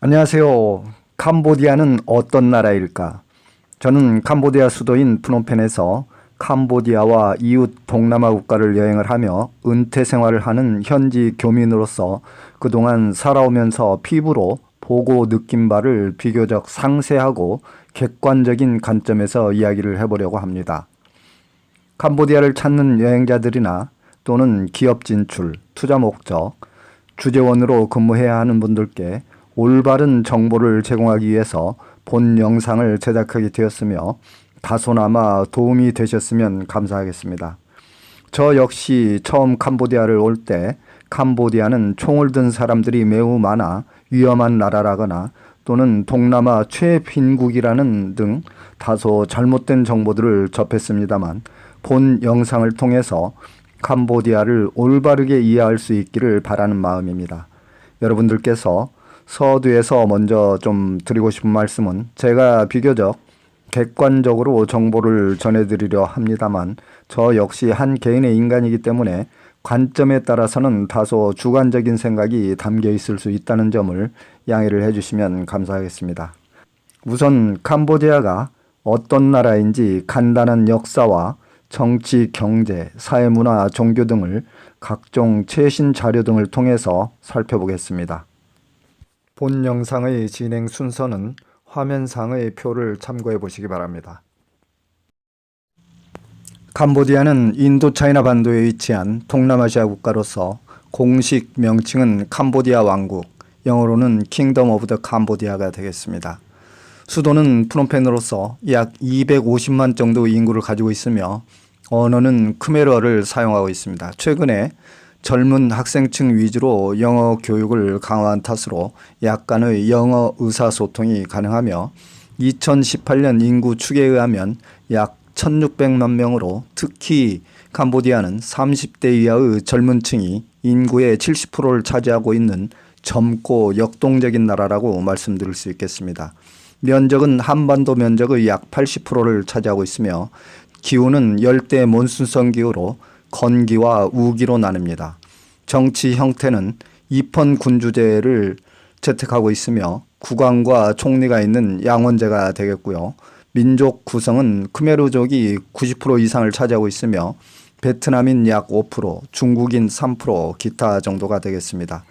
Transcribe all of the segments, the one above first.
안녕하세요. 캄보디아는 어떤 나라일까? 저는 캄보디아 수도인 프놈펜에서 캄보디아와 이웃 동남아 국가를 여행을 하며 은퇴 생활을 하는 현지 교민으로서 그동안 살아오면서 피부로 보고 느낀 바를 비교적 상세하고 객관적인 관점에서 이야기를 해보려고 합니다. 캄보디아를 찾는 여행자들이나 또는 기업 진출, 투자 목적, 주재원으로 근무해야 하는 분들께 올바른 정보를 제공하기 위해서 본 영상을 제작하게 되었으며 다소나마 도움이 되셨으면 감사하겠습니다. 저 역시 처음 캄보디아를 올 때 캄보디아는 총을 든 사람들이 매우 많아 위험한 나라라거나 또는 동남아 최빈국이라는 등 다소 잘못된 정보들을 접했습니다만 본 영상을 통해서 캄보디아를 올바르게 이해할 수 있기를 바라는 마음입니다. 여러분들께서 서두에서 먼저 좀 드리고 싶은 말씀은 제가 비교적 객관적으로 정보를 전해드리려 합니다만 저 역시 한 개인의 인간이기 때문에 관점에 따라서는 다소 주관적인 생각이 담겨 있을 수 있다는 점을 양해를 해주시면 감사하겠습니다. 우선 캄보디아가 어떤 나라인지 간단한 역사와 정치, 경제, 사회문화, 종교 등을 각종 최신 자료 등을 통해서 살펴보겠습니다. 본 영상의 진행 순서는 화면상의 표를 참고해 보시기 바랍니다. 캄보디아는 인도차이나 반도에 위치한 동남아시아 국가로서 공식 명칭은 캄보디아 왕국, 영어로는 킹덤 오브 더 캄보디아가 되겠습니다. 수도는 프놈펜으로서 약 250만 정도 인구를 가지고 있으며 언어는 크메르어를 사용하고 있습니다. 최근에 젊은 학생층 위주로 영어 교육을 강화한 탓으로 약간의 영어 의사소통이 가능하며 2018년 인구 추계에 의하면 약 1600만 명으로 특히 캄보디아는 30대 이하의 젊은 층이 인구의 70%를 차지하고 있는 젊고 역동적인 나라라고 말씀드릴 수 있겠습니다. 면적은 한반도 면적의 약 80%를 차지하고 있으며 기후는 열대 몬순성 기후로 건기와 우기로 나뉩니다. 정치 형태는 입헌 군주제를 채택하고 있으며 국왕과 총리가 있는 양원제가 되겠고요. 민족 구성은 크메르족이 90% 이상을 차지하고 있으며 베트남인 약 5%, 중국인 3%, 기타 정도가 되겠습니다.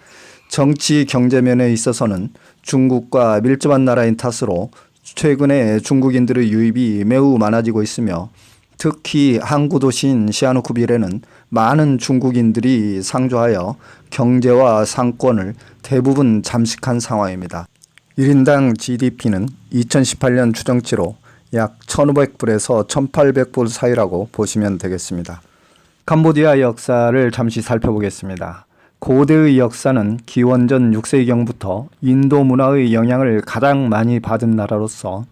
정치 경제면에 있어서는 중국과 밀접한 나라인 탓으로 최근에 중국인들의 유입이 매우 많아지고 있으며 특히 항구 도시인 시아누쿠빌에는 많은 중국인들이 상주하여 경제와 상권을 대부분 잠식한 상황입니다. 1인당 GDP는 2018년 추정치로 약 1,500불에서 1,800불 사이라고 보시면 되겠습니다. 캄보디아 역사를 잠시 살펴보겠습니다. 고대의 역사는 기원전 6세기경부터 인도 문화의 영향을 가장 많이 받은 나라로서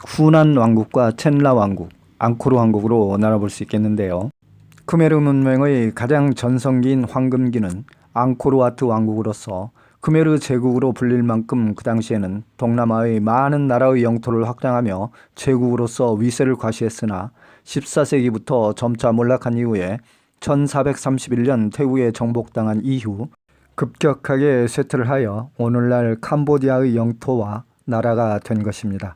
후난 왕국과 첸라 왕국, 앙코르 왕국으로 나눠볼 수 있겠는데요. 크메르 문명의 가장 전성기인 황금기는 앙코르와트 왕국으로서 크메르 제국으로 불릴 만큼 그 당시에는 동남아의 많은 나라의 영토를 확장하며 제국으로서 위세를 과시했으나 14세기부터 점차 몰락한 이후에 1431년 태국에 정복당한 이후 급격하게 쇠퇴를 하여 오늘날 캄보디아의 영토와 나라가 된 것입니다.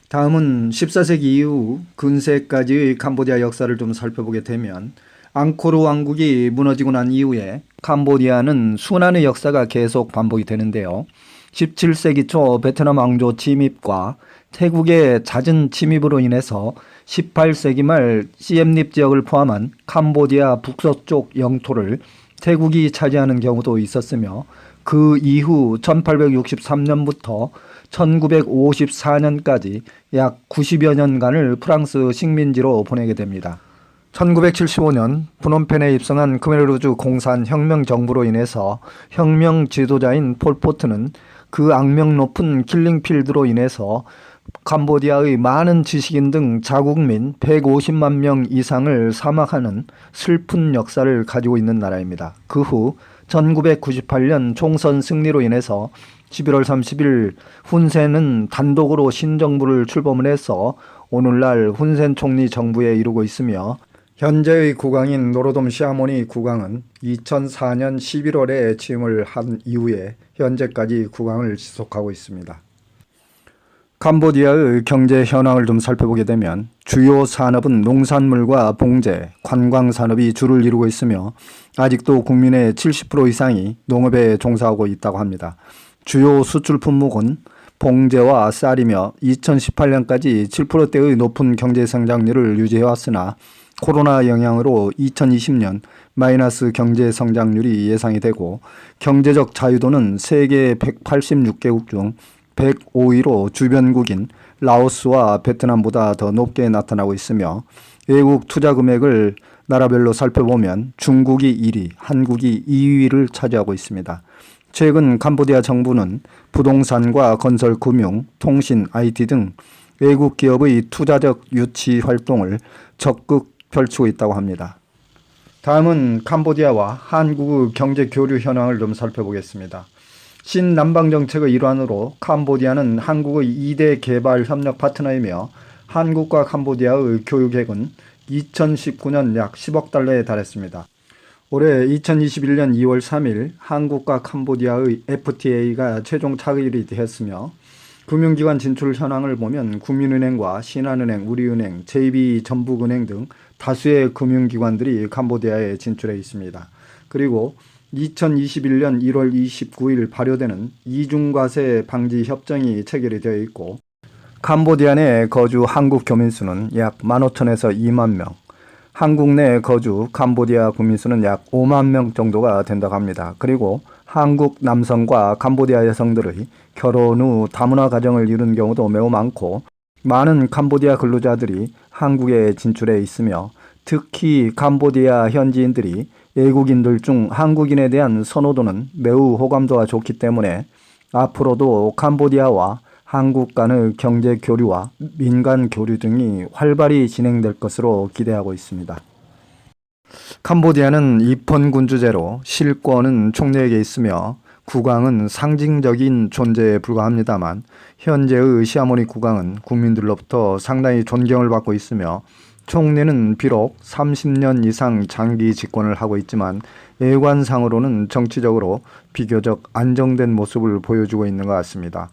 다음은 14세기 이후 근세까지의 캄보디아 역사를 좀 살펴보게 되면 앙코르 왕국이 무너지고 난 이후에 캄보디아는 순환의 역사가 계속 반복이 되는데요. 17세기 초 베트남 왕조 침입과 태국의 잦은 침입으로 인해서 18세기 말 시엠립 지역을 포함한 캄보디아 북서쪽 영토를 태국이 차지하는 경우도 있었으며 그 이후 1863년부터 1954년까지 약 90여 년간을 프랑스 식민지로 보내게 됩니다. 1975년 프놈펜에 입성한 크메르주 공산 혁명 정부로 인해서 혁명 지도자인 폴포트는 그 악명 높은 킬링필드로 인해서 캄보디아의 많은 지식인 등 자국민 150만 명 이상을 사막하는 슬픈 역사를 가지고 있는 나라입니다. 그 후 1998년 총선 승리로 인해서 11월 30일 훈센은 단독으로 신정부를 출범을 해서 오늘날 훈센 총리 정부에 이르고 있으며 현재의 국왕인 노로돔 시아모니 국왕은 2004년 11월에 취임을 한 이후에 현재까지 국왕을 지속하고 있습니다. 캄보디아의 경제 현황을 좀 살펴보게 되면 주요 산업은 농산물과 봉제, 관광 산업이 주를 이루고 있으며 아직도 국민의 70% 이상이 농업에 종사하고 있다고 합니다. 주요 수출 품목은 봉제와 쌀이며 2018년까지 7%대의 높은 경제 성장률을 유지해왔으나 코로나 영향으로 2020년 마이너스 경제 성장률이 예상이 되고 경제적 자유도는 세계 186개국 중 105위로 주변국인 라오스와 베트남보다 더 높게 나타나고 있으며 외국 투자 금액을 나라별로 살펴보면 중국이 1위, 한국이 2위를 차지하고 있습니다. 최근 캄보디아 정부는 부동산과 건설, 금융, 통신, IT 등 외국 기업의 투자적 유치 활동을 적극 펼치고 있다고 합니다. 다음은 캄보디아와 한국의 경제 교류 현황을 좀 살펴보겠습니다. 신남방 정책의 일환으로 캄보디아는 한국의 2대 개발 협력 파트너이며 한국과 캄보디아의 교육액은 2019년 약 10억 달러에 달했습니다. 올해 2021년 2월 3일 한국과 캄보디아의 FTA가 최종 차결이 되었으며 금융기관 진출 현황을 보면 국민은행과 신한은행, 우리은행, JB전북은행 등 다수의 금융기관들이 캄보디아에 진출해 있습니다. 그리고 2021년 1월 29일 발효되는 이중과세 방지 협정이 체결이 되어 있고 캄보디아 내 거주 한국 교민 수는 약 15,000에서 2만 명, 한국 내 거주 캄보디아 국민 수는 약 5만 명 정도가 된다고 합니다. 그리고 한국 남성과 캄보디아 여성들의 결혼 후 다문화 가정을 이룬 경우도 매우 많고 많은 캄보디아 근로자들이 한국에 진출해 있으며 특히 캄보디아 현지인들이 외국인들 중 한국인에 대한 선호도는 매우 호감도가 좋기 때문에 앞으로도 캄보디아와 한국 간의 경제 교류와 민간 교류 등이 활발히 진행될 것으로 기대하고 있습니다. 캄보디아는 입헌군주제로 실권은 총리에게 있으며 국왕은 상징적인 존재에 불과합니다만 현재의 시아모니 국왕은 국민들로부터 상당히 존경을 받고 있으며 총리는 비록 30년 이상 장기 집권을 하고 있지만 외관상으로는 정치적으로 비교적 안정된 모습을 보여주고 있는 것 같습니다.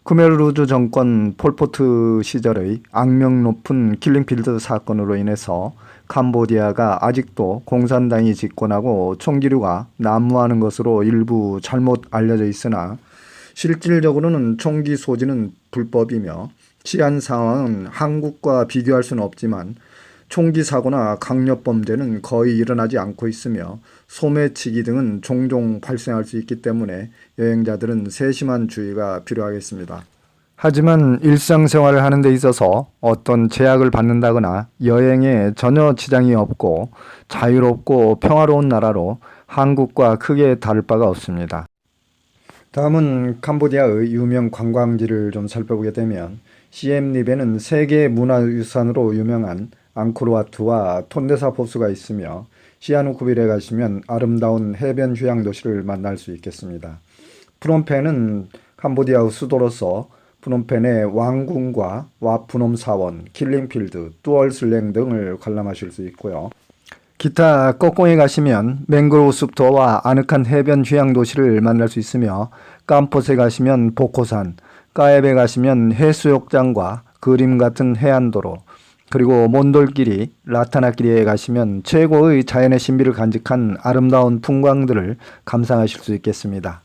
크메르루즈 정권 폴포트 시절의 악명 높은 킬링필드 사건으로 인해서 캄보디아가 아직도 공산당이 집권하고 총기류가 난무하는 것으로 일부 잘못 알려져 있으나 실질적으로는 총기 소지는 불법이며 치안 상황은 한국과 비교할 수는 없지만 총기 사고나 강력범죄는 거의 일어나지 않고 있으며 소매치기 등은 종종 발생할 수 있기 때문에 여행자들은 세심한 주의가 필요하겠습니다. 하지만 일상생활을 하는 데 있어서 어떤 제약을 받는다거나 여행에 전혀 지장이 없고 자유롭고 평화로운 나라로 한국과 크게 다를 바가 없습니다. 다음은 캄보디아의 유명 관광지를 좀 살펴보게 되면 시엠립에는 세계 문화유산으로 유명한 앙코르와트와 톤레사 포수가 있으며 시아누쿠빌에 가시면 아름다운 해변 휴양 도시를 만날 수 있겠습니다. 프놈펜은 캄보디아의 수도로서 프놈펜의 왕궁과 와푸놈 사원, 킬링필드, 뚜얼슬랭 등을 관람하실 수 있고요. 기타 꺼공에 가시면 맹그로우 숲터와 아늑한 해변 휴양 도시를 만날 수 있으며 깜포스에 가시면 보코산, 까에베 가시면 해수욕장과 그림 같은 해안도로, 그리고 몬돌끼리, 라타나끼리에 가시면 최고의 자연의 신비를 간직한 아름다운 풍광들을 감상하실 수 있겠습니다.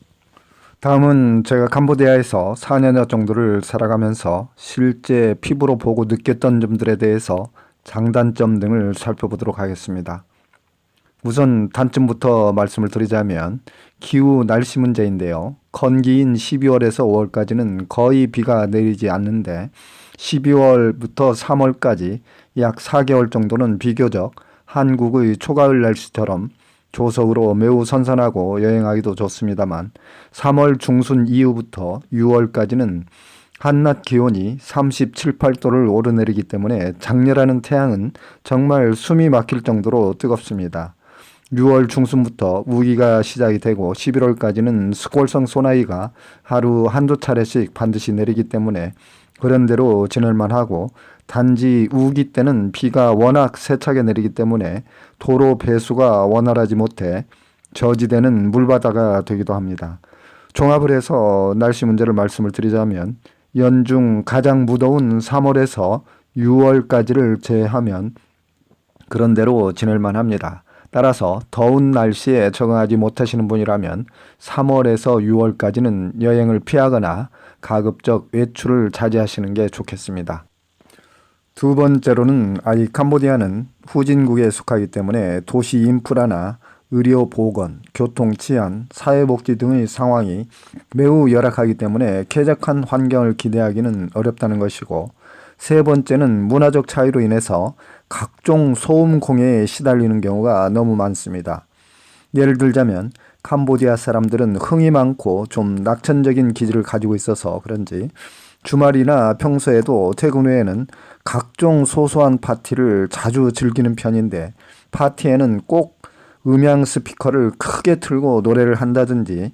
다음은 제가 캄보디아에서 4년여 정도를 살아가면서 실제 피부로 보고 느꼈던 점들에 대해서 장단점 등을 살펴보도록 하겠습니다. 우선 단점부터 말씀을 드리자면 기후 날씨 문제인데요. 건기인 12월에서 5월까지는 거의 비가 내리지 않는데 12월부터 3월까지 약 4개월 정도는 비교적 한국의 초가을 날씨처럼 조석으로 매우 선선하고 여행하기도 좋습니다만 3월 중순 이후부터 6월까지는 한낮 기온이 37, 8도를 오르내리기 때문에 장렬하는 태양은 정말 숨이 막힐 정도로 뜨겁습니다. 6월 중순부터 우기가 시작이 되고 11월까지는 스콜성 소나기가 하루 한두 차례씩 반드시 내리기 때문에 그런대로 지낼만 하고, 단지 우기 때는 비가 워낙 세차게 내리기 때문에 도로 배수가 원활하지 못해 저지대는 물바다가 되기도 합니다. 종합을 해서 날씨 문제를 말씀을 드리자면, 연중 가장 무더운 3월에서 6월까지를 제외하면 그런대로 지낼만 합니다. 따라서 더운 날씨에 적응하지 못하시는 분이라면 3월에서 6월까지는 여행을 피하거나 가급적 외출을 자제하시는 게 좋겠습니다. 두 번째로는 아직 캄보디아는 후진국에 속하기 때문에 도시 인프라나 의료 보건, 교통 치안, 사회복지 등의 상황이 매우 열악하기 때문에 쾌적한 환경을 기대하기는 어렵다는 것이고, 세 번째는 문화적 차이로 인해서 각종 소음 공해에 시달리는 경우가 너무 많습니다. 예를 들자면 캄보디아 사람들은 흥이 많고 좀 낙천적인 기질을 가지고 있어서 그런지 주말이나 평소에도 퇴근 후에는 각종 소소한 파티를 자주 즐기는 편인데, 파티에는 꼭 음향 스피커를 크게 틀고 노래를 한다든지,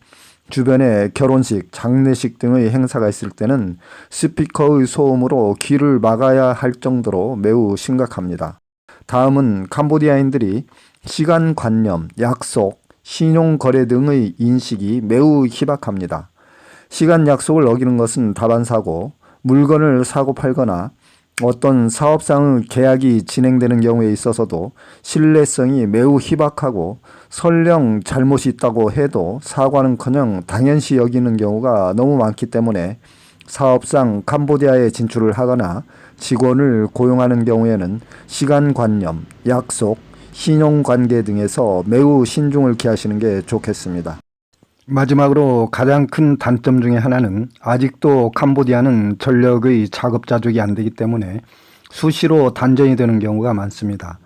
주변에 결혼식, 장례식 등의 행사가 있을 때는 스피커의 소음으로 귀를 막아야 할 정도로 매우 심각합니다. 다음은 캄보디아인들이 시간관념, 약속, 신용거래 등의 인식이 매우 희박합니다. 시간 약속을 어기는 것은 다반사고, 물건을 사고 팔거나 어떤 사업상의 계약이 진행되는 경우에 있어서도 신뢰성이 매우 희박하고, 설령 잘못이 있다고 해도 사과는커녕 당연시 여기는 경우가 너무 많기 때문에 사업상 캄보디아에 진출을 하거나 직원을 고용하는 경우에는 시간관념, 약속, 신용관계 등에서 매우 신중을 기하시는 게 좋겠습니다. 마지막으로 가장 큰 단점 중에 하나는 아직도 캄보디아는 전력의 자급자족이 안 되기 때문에 수시로 단전이 되는 경우가 많습니다.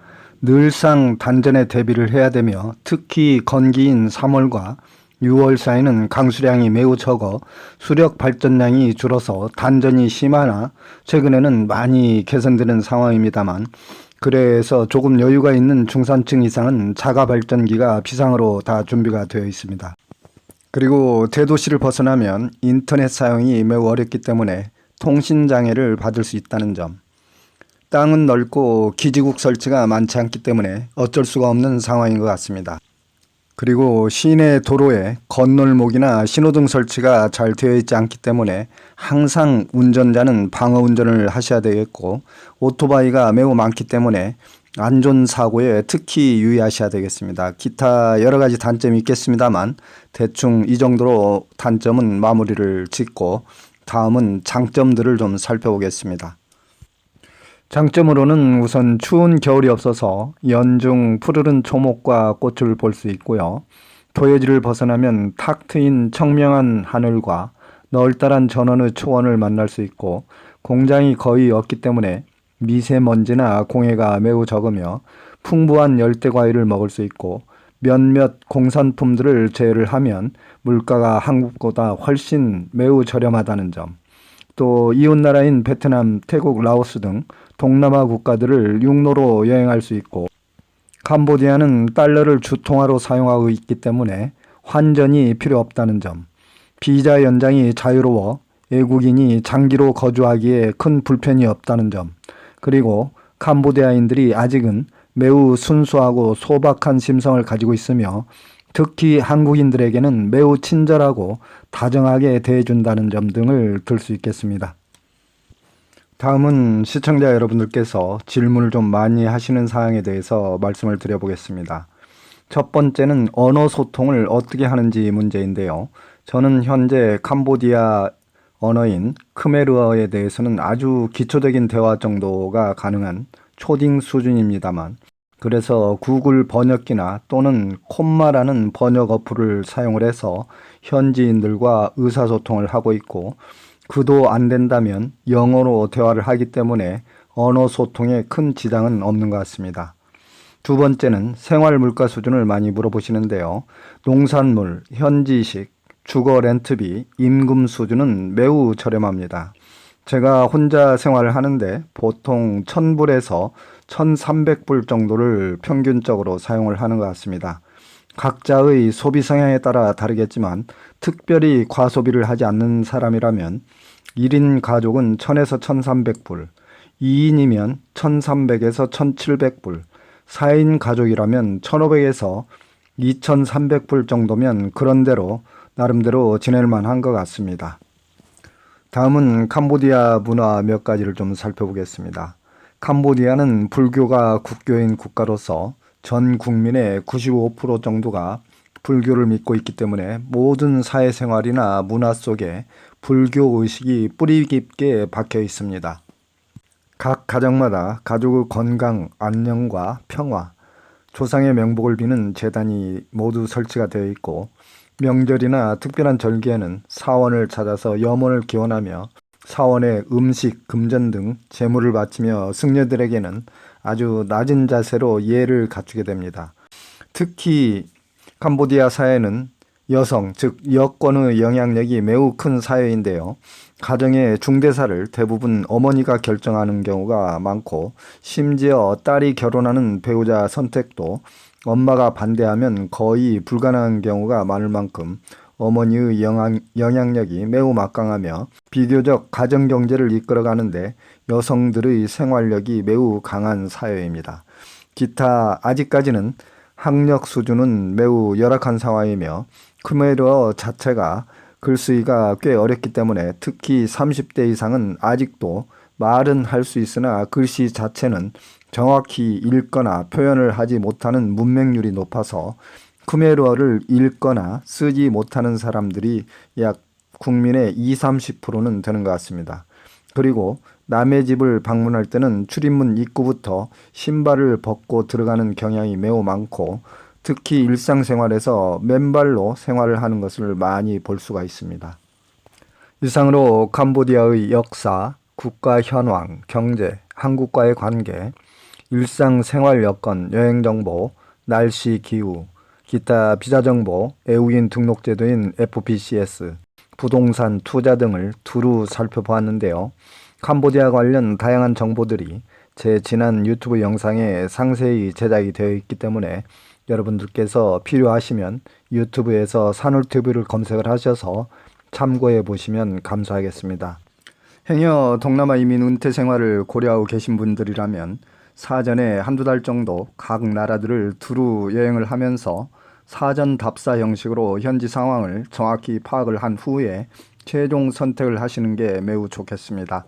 늘상 단전에 대비를 해야 되며, 특히 건기인 3월과 6월 사이는 강수량이 매우 적어 수력 발전량이 줄어서 단전이 심하나 최근에는 많이 개선되는 상황입니다만, 그래서 조금 여유가 있는 중산층 이상은 자가 발전기가 비상으로 다 준비가 되어 있습니다. 그리고 대도시를 벗어나면 인터넷 사용이 매우 어렵기 때문에 통신장애를 받을 수 있다는 점, 땅은 넓고 기지국 설치가 많지 않기 때문에 어쩔 수가 없는 상황인 것 같습니다. 그리고 시내 도로에 건널목이나 신호등 설치가 잘 되어 있지 않기 때문에 항상 운전자는 방어 운전을 하셔야 되겠고, 오토바이가 매우 많기 때문에 안전사고에 특히 유의하셔야 되겠습니다. 기타 여러 가지 단점이 있겠습니다만 대충 이 정도로 단점은 마무리를 짓고, 다음은 장점들을 좀 살펴보겠습니다. 장점으로는 우선 추운 겨울이 없어서 연중 푸르른 초목과 꽃을 볼 수 있고요. 도해지를 벗어나면 탁 트인 청명한 하늘과 널따란 전원의 초원을 만날 수 있고, 공장이 거의 없기 때문에 미세먼지나 공해가 매우 적으며 풍부한 열대과일을 먹을 수 있고, 몇몇 공산품들을 제외를 하면 물가가 한국보다 훨씬 매우 저렴하다는 점, 또 이웃나라인 베트남, 태국, 라오스 등 동남아 국가들을 육로로 여행할 수 있고, 캄보디아는 달러를 주통화로 사용하고 있기 때문에 환전이 필요 없다는 점, 비자 연장이 자유로워 외국인이 장기로 거주하기에 큰 불편이 없다는 점, 그리고 캄보디아인들이 아직은 매우 순수하고 소박한 심성을 가지고 있으며 특히 한국인들에게는 매우 친절하고 다정하게 대해준다는 점 등을 들 수 있겠습니다. 다음은 시청자 여러분들께서 질문을 좀 많이 하시는 사항에 대해서 말씀을 드려보겠습니다. 첫 번째는 언어 소통을 어떻게 하는지 문제인데요. 저는 현재 캄보디아 언어인 크메르어에 대해서는 아주 기초적인 대화 정도가 가능한 초딩 수준입니다만, 그래서 구글 번역기나 또는 콤마라는 번역 어플을 사용을 해서 현지인들과 의사소통을 하고 있고, 그도 안 된다면 영어로 대화를 하기 때문에 언어 소통에 큰 지장은 없는 것 같습니다. 두 번째는 생활 물가 수준을 많이 물어보시는데요. 농산물, 현지식, 주거 렌트비, 임금 수준은 매우 저렴합니다. 제가 혼자 생활을 하는데 보통 1,000불에서 1,300불 정도를 평균적으로 사용을 하는 것 같습니다. 각자의 소비 성향에 따라 다르겠지만 특별히 과소비를 하지 않는 사람이라면 1인 가족은 1000에서 1300불, 2인이면 1300에서 1700불, 4인 가족이라면 1500에서 2300불 정도면 그런대로 나름대로 지낼 만한 것 같습니다. 다음은 캄보디아 문화 몇 가지를 좀 살펴보겠습니다. 캄보디아는 불교가 국교인 국가로서 전 국민의 95% 정도가 불교를 믿고 있기 때문에 모든 사회생활이나 문화 속에 불교 의식이 뿌리 깊게 박혀 있습니다. 각 가정마다 가족의 건강, 안녕과 평화, 조상의 명복을 비는 제단이 모두 설치가 되어 있고 명절이나 특별한 절기에는 사원을 찾아서 염원을 기원하며 사원에 음식, 금전 등 제물을 바치며 승려들에게는 아주 낮은 자세로 예를 갖추게 됩니다. 특히 캄보디아 사회는 여성, 즉 여권의 영향력이 매우 큰 사회인데요. 가정의 중대사를 대부분 어머니가 결정하는 경우가 많고 심지어 딸이 결혼하는 배우자 선택도 엄마가 반대하면 거의 불가능한 경우가 많을 만큼 어머니의 영향력이 매우 막강하며 비교적 가정경제를 이끌어가는데 여성들의 생활력이 매우 강한 사회입니다. 기타 아직까지는 학력 수준은 매우 열악한 상황이며 크메르어 자체가 글쓰기가 꽤 어렵기 때문에 특히 30대 이상은 아직도 말은 할 수 있으나 글씨 자체는 정확히 읽거나 표현을 하지 못하는 문맹률이 높아서 크메르어를 읽거나 쓰지 못하는 사람들이 약 국민의 20-30%는 되는 것 같습니다. 그리고 남의 집을 방문할 때는 출입문 입구부터 신발을 벗고 들어가는 경향이 매우 많고 특히 일상생활에서 맨발로 생활을 하는 것을 많이 볼 수가 있습니다. 이상으로 캄보디아의 역사, 국가 현황, 경제, 한국과의 관계, 일상생활 여건, 여행정보, 날씨, 기후, 기타 비자정보, 외국인 등록제도인 FPCS, 부동산, 투자 등을 두루 살펴보았는데요. 캄보디아 관련 다양한 정보들이 제 지난 유튜브 영상에 상세히 제작이 되어 있기 때문에 여러분들께서 필요하시면 유튜브에서 산울TV를 검색을 하셔서 참고해 보시면 감사하겠습니다. 행여 동남아 이민 은퇴 생활을 고려하고 계신 분들이라면 사전에 한두 달 정도 각 나라들을 두루 여행을 하면서 사전 답사 형식으로 현지 상황을 정확히 파악을 한 후에 최종 선택을 하시는 게 매우 좋겠습니다.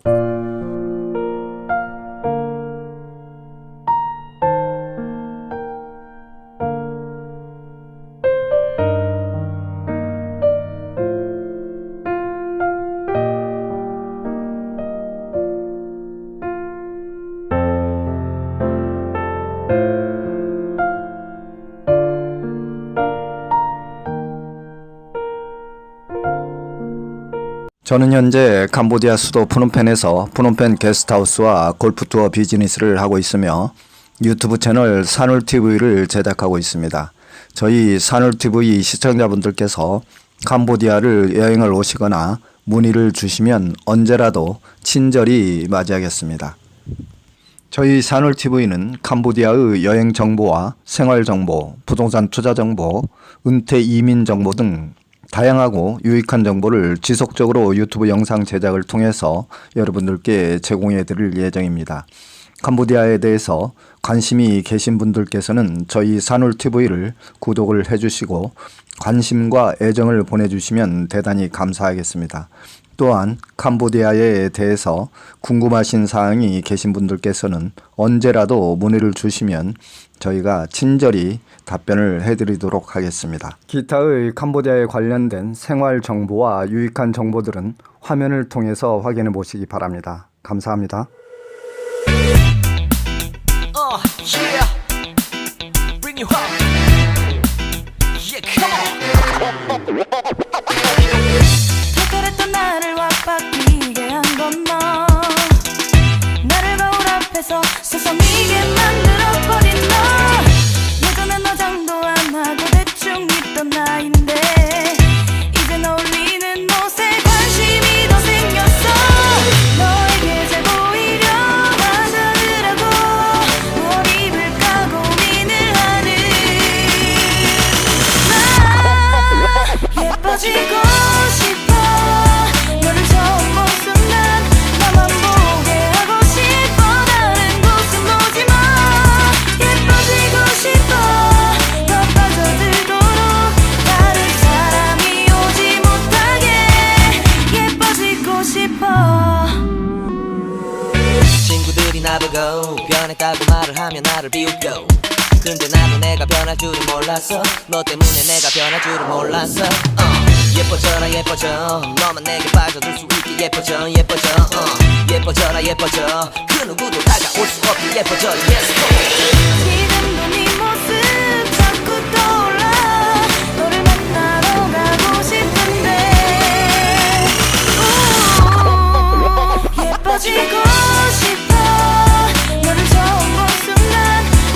저는 현재 캄보디아 수도 프놈펜에서 프놈펜 게스트하우스와 골프 투어 비즈니스를 하고 있으며 유튜브 채널 산울TV를 제작하고 있습니다. 저희 산울TV 시청자분들께서 캄보디아를 여행을 오시거나 문의를 주시면 언제라도 친절히 맞이하겠습니다. 저희 산울TV는 캄보디아의 여행 정보와 생활 정보, 부동산 투자 정보, 은퇴 이민 정보 등 다양하고 유익한 정보를 지속적으로 유튜브 영상 제작을 통해서 여러분들께 제공해 드릴 예정입니다. 캄보디아에 대해서 관심이 계신 분들께서는 저희 산울TV를 구독을 해주시고 관심과 애정을 보내주시면 대단히 감사하겠습니다. 또한 캄보디아에 대해서 궁금하신 사항이 계신 분들께서는 언제라도 문의를 주시면 저희가 친절히 답변을 해드리도록 하겠습니다. 기타의 캄보디아에 관련된 생활 정보와 유익한 정보들은 화면을 통해서 확인해 보시기 바랍니다. 감사합니다. Bring you up. Yeah, come on. 그랬던 나를 왁박이게 한 건 너. 나를 거울 앞에서 서성이게 만들어버린 너. 예전엔 너장도 안 하고 대충 있던 나인데 이젠 어울리는 옷에 관심이 더 생겼어. 너에게 잘 보이려 하자느라고 뭘 입을까 고민을 하는 변하고 변했다고 말을 하면 나를 비웃겨. 근데 나도 내가 변할 줄은 몰랐어. 너 때문에 내가 변할 줄은 몰랐어. 예뻐져라 예뻐져. 너만 내게 빠져들 수 있게 예뻐져 예뻐져. 예뻐져라 예뻐져. 그 누구도 다가올 수 없게 예뻐져. Yes go. 지금도 네 모습 자꾸 떠올라. 너를 만나러 가고 싶은데 예뻐지고 싶어. 너를 처음 본 순간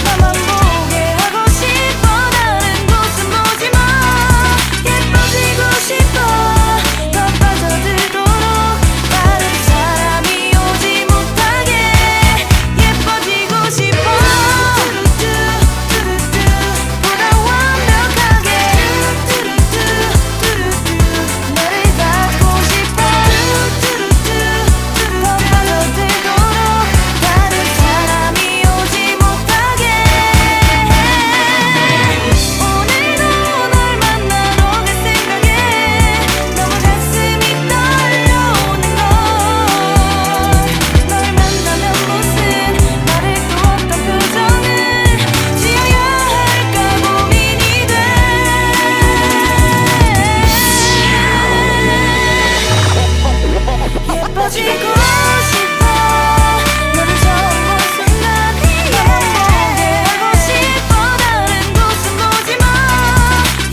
나만 보게 하고 싶어. 다른 곳은 보지 마. 예뻐지고 싶어. 더 빠져들도록 다른 사람이 오지 못하게 예뻐지고 싶어. 보다 완벽하게 너를 갖고 싶어. 더 빠져들도록 다른 사람이 오지 못하게. 오늘도 널 만나러 갈 생각에 너무 가슴이 떨려오는 걸. 널 만나면 무슨 말을 또 어떤 표정을 지어야 할까 고민이 돼. 예뻐지고 싶어. 너를 처음 본 순간 나만 보게 하고 싶어. 다른 곳은 보지 마.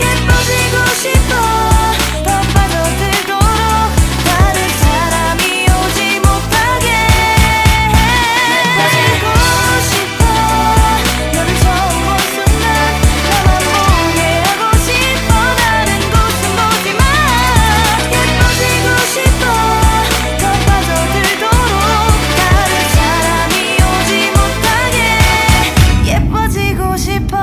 예뻐지고 싶어. 더 빠져들도록 다른 사람이 오지 못하게 예뻐지고 싶어. 너를 처음 본 순간 나만 보게 하고 싶어. 다른 곳은 보지 마. 예뻐지고 싶어. 더 빠져들도록 다른 사람이 오지 못하게 예뻐지고 싶어.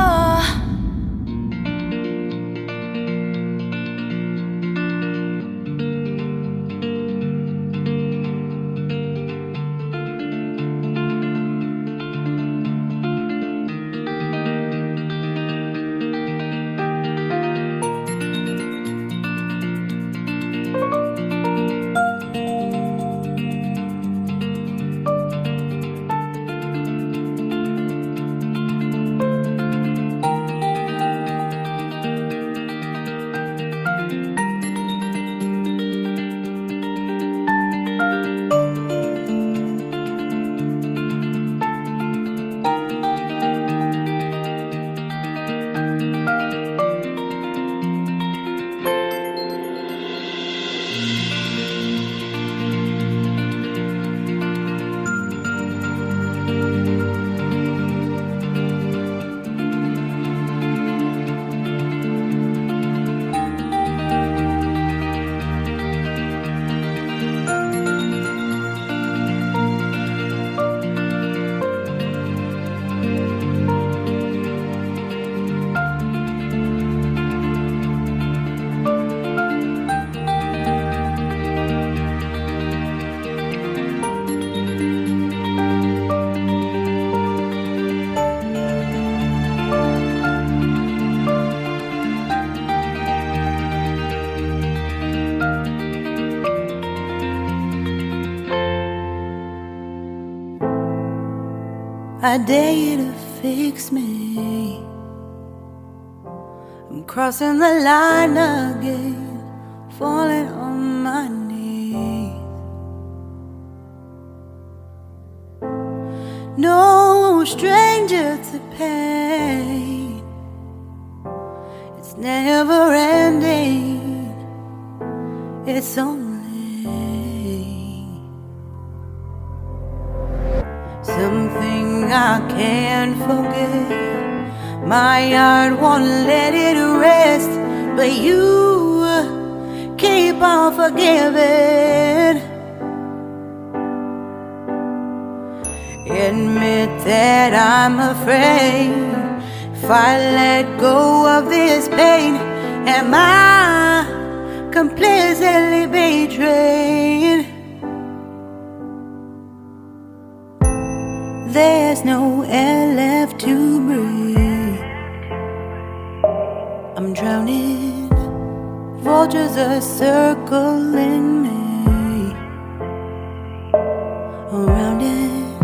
I dare you to fix me. I'm crossing the line again, falling on my knees. No stranger to pain. It's never ending. It's only something I can't forget. My heart won't let it rest, but you keep on forgiving. Admit that I'm afraid. If I let go of this pain, am I completely betrayed? There's no air left to breathe. I'm drowning. Vultures are circling me. Around it,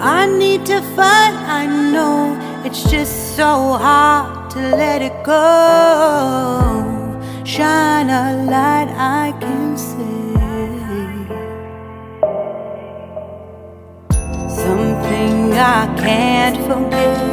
I need to fight, I know it's just so hard to let it go. Shine a light I can see. Something I can't forget.